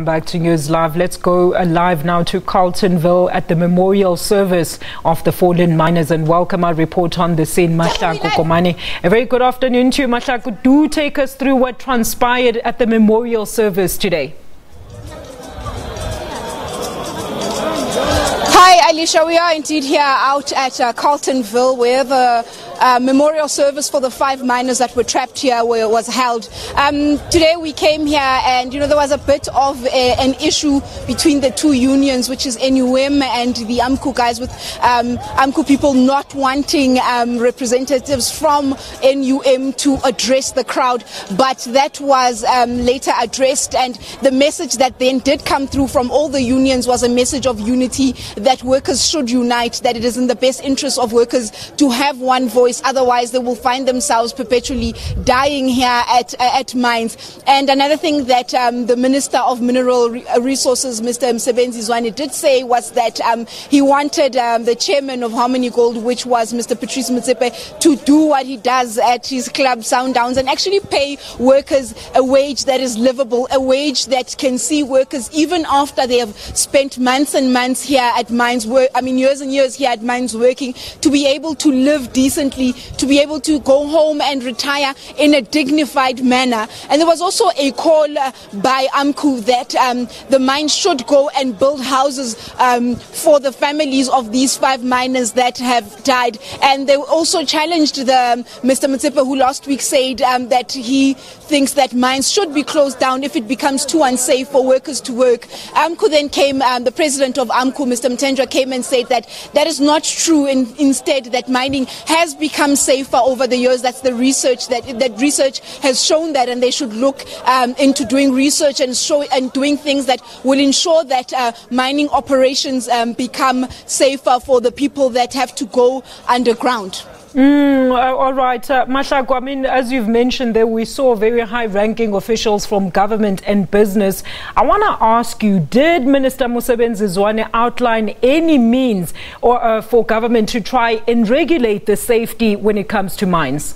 Back to News Live. Let's go live now to Carletonville at the memorial service of the fallen miners and welcome our report on the scene, Mahlaku Komani. A very good afternoon to you, Mahlaku. Do take us through what transpired at the memorial service today. Hi, Alicia. We are indeed here out at Carletonville where the memorial service for the 5 miners that were trapped here was held. Today we came here and, there was a bit of an issue between the two unions, which is NUM and the AMCU guys, with AMCU people not wanting representatives from NUM to address the crowd. But that was later addressed, and the message that then did come through from all the unions was a message of unity, that workers should unite, that it is in the best interest of workers to have one voice. Otherwise, they will find themselves perpetually dying here at mines. And another thing that the Minister of Mineral Resources, Mr. Msebenzi Zwane, did say was that he wanted the chairman of Harmony Gold, which was Mr. Patrice Motsepe, to do what he does at his club Sundowns and actually pay workers a wage that is livable, a wage that can see workers, even after they have spent months and months here at mines, years and years here at mines working, to be able to live decently, to be able to go home and retire in a dignified manner. And there was also a call by AMCU that the mines should go and build houses for the families of these 5 miners that have died. And they also challenged Mr. Motsepe, who last week said that he thinks that mines should be closed down if it becomes too unsafe for workers to work. AMCU then came, the president of AMCU, Mr. Mtendra, came and said that that is not true. Instead, that mining has become safer over the years. That's the research, that research has shown that, and they should look into doing research and doing things that will ensure that mining operations become safer for the people that have to go underground. All right, Mahlaku, as you've mentioned there, we saw very high-ranking officials from government and business. I want to ask you, did Minister Msebenzi Zwane outline any means for government to try and regulate the safety when it comes to mines?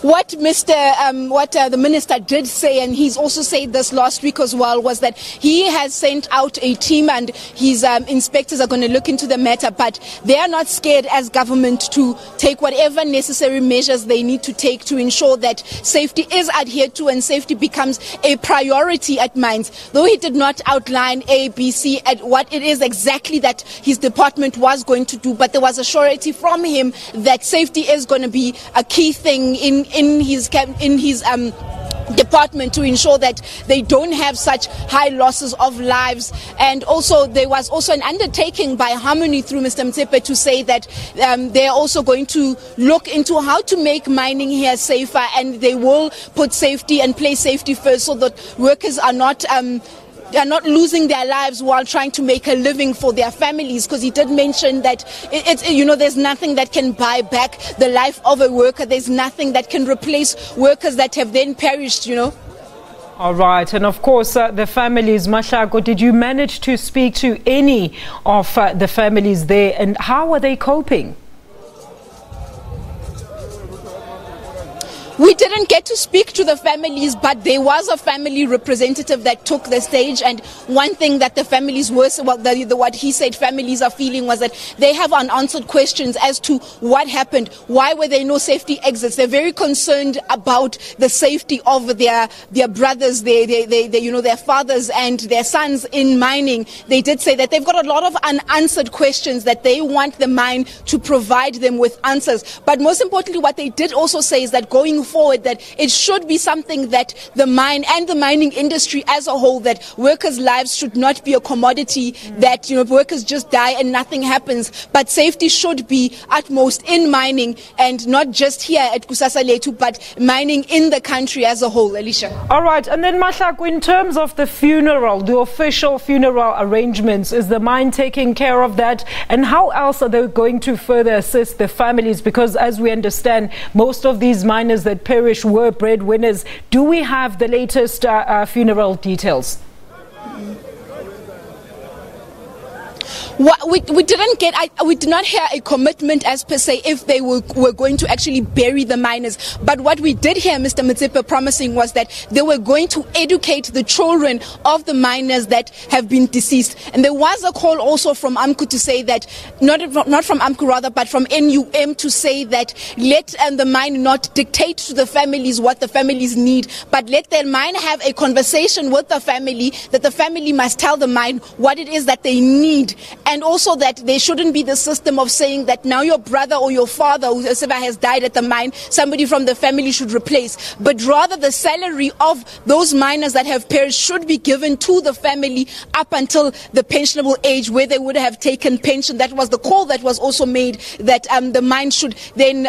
What the minister did say, and he's also said this last week as well, was that he has sent out a team and his inspectors are going to look into the matter, but they are not scared as government to take whatever necessary measures they need to take to ensure that safety is adhered to and safety becomes a priority at mines. Though he did not outline ABC at what it is exactly that his department was going to do, but there was a surety from him that safety is going to be a key thing in his department to ensure that they don't have such high losses of lives. And also there was also an undertaking by Harmony through Mr. Motsepe to say that they're also going to look into how to make mining here safer, and they will put safety and place safety first so that workers are not losing their lives while trying to make a living for their families, because he did mention that there's nothing that can buy back the life of a worker. There's nothing that can replace workers that have then perished, All right, and of course the families, Mahlaku, did you manage to speak to any of the families there, and how are they coping? We didn't get to speak to the families, but there was a family representative that took the stage, and one thing that the families were, what he said families are feeling was that they have unanswered questions as to what happened. Why were there no safety exits? They're very concerned about the safety of their brothers, their fathers and their sons in mining. They did say that they've got a lot of unanswered questions that they want the mine to provide them with answers. But most importantly, what they did also say is that going forward, that it should be something that the mine and the mining industry as a whole, that workers' lives should not be a commodity, that workers just die and nothing happens, but safety should be utmost in mining, and not just here at Kusasalethu, but mining in the country as a whole. Alicia. All right, and then Mahlaku, in terms of the funeral, the official funeral arrangements, is the mine taking care of that, and how else are they going to further assist the families? Because as we understand, most of these miners that perish were breadwinners. Do we have the latest funeral details? We did not hear a commitment as per se if they were going to actually bury the miners. But what we did hear Mr. Motsepe promising was that they were going to educate the children of the miners that have been deceased. And there was a call also from AMCU to say that, not from AMCU rather, but from NUM to say that let the mine not dictate to the families what the families need, but let the mine have a conversation with the family, that the family must tell the mine what it is that they need. And also that there shouldn't be the system of saying that now your brother or your father whoever has died at the mine, somebody from the family should replace. But rather the salary of those miners that have perished should be given to the family up until the pensionable age where they would have taken pension. That was the call that was also made, that the mine should then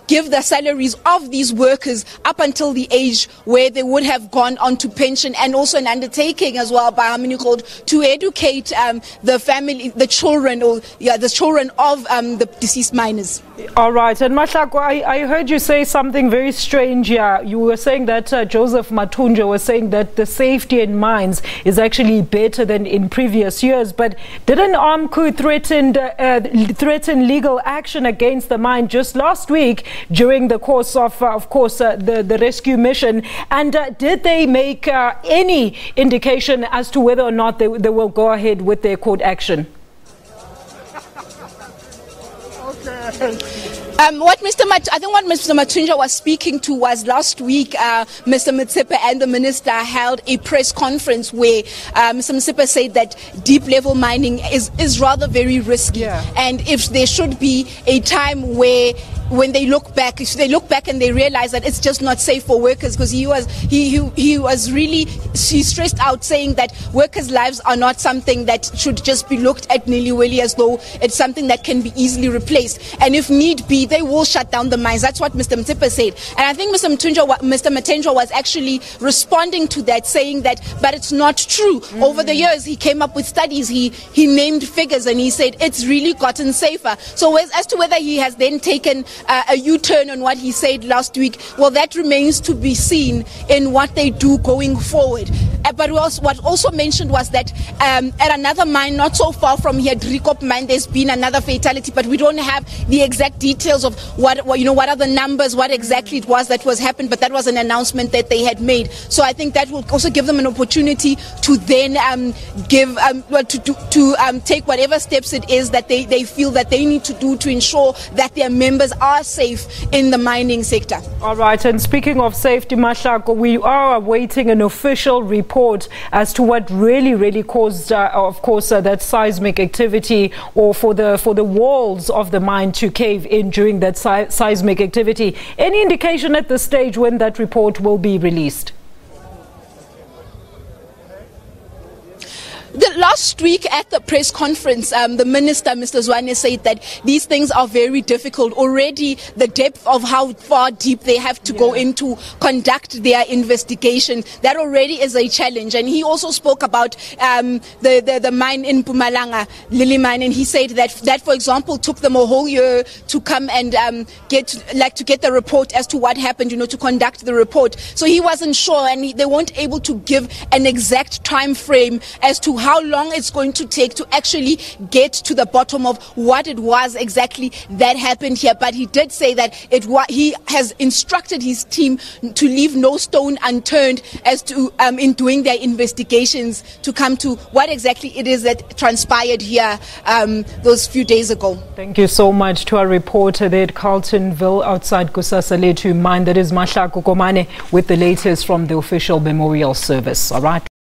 give the salaries of these workers up until the age where they would have gone on to pension, and also an undertaking as well by Harmony Code to educate the family, the children of the deceased miners. All right, and Mahlako, I heard you say something very strange here. You were saying that Joseph Mathunja was saying that the safety in mines is actually better than in previous years, but didn't AMCU threaten legal action against the mine just last week during the course of course, the rescue mission? And did they make any indication as to whether or not they will go ahead with their court action? What Mr. Mathunja was speaking to was last week, Mr. Motsepe and the minister held a press conference where Mr. Motsepe said that deep level mining is rather very risky. Yeah. And if there should be a time where when they look back and they realize that it's just not safe for workers, because he stressed out saying that workers' lives are not something that should just be looked at nilly-willy as though it's something that can be easily replaced. And if need be, they will shut down the mines. That's what Mr. Motsepe said. And I think Mr. Mathunja was actually responding to that, saying that, but it's not true. Over the years, he came up with studies, he named figures, and he said it's really gotten safer. So as to whether he has then taken a U-turn on what he said last week, well, that remains to be seen in what they do going forward. But what also mentioned was that at another mine not so far from here, Driekop mine, there's been another fatality, but we don't have the exact details of what are the numbers, what exactly it was that was happened, but that was an announcement that they had made. So I think that will also give them an opportunity to then take whatever steps it is that they feel that they need to do to ensure that their members are safe in the mining sector. All right, and speaking of safety, Mahlako, we are awaiting an official report as to what really caused, of course, that seismic activity, or for the walls of the mine to cave in during that seismic activity. Any indication at this stage when that report will be released? Last week at the press conference, the minister, Mr. Zwane, said that these things are very difficult. Already the depth of how far deep they have to go into conduct their investigation, that already is a challenge. And he also spoke about the mine in Mpumalanga, Lily Mine, and he said that for example took them a whole year to come and get the report as to what happened, to conduct the report. So he wasn't sure, and they weren't able to give an exact time frame as to how long it's going to take to actually get to the bottom of what it was exactly that happened here. But he did say that he has instructed his team to leave no stone unturned as to in doing their investigations to come to what exactly it is that transpired here those few days ago. Thank you so much to our reporter there at Carletonville outside Kusasalethu mine. That is Mahlako Komane with the latest from the official memorial service. All right.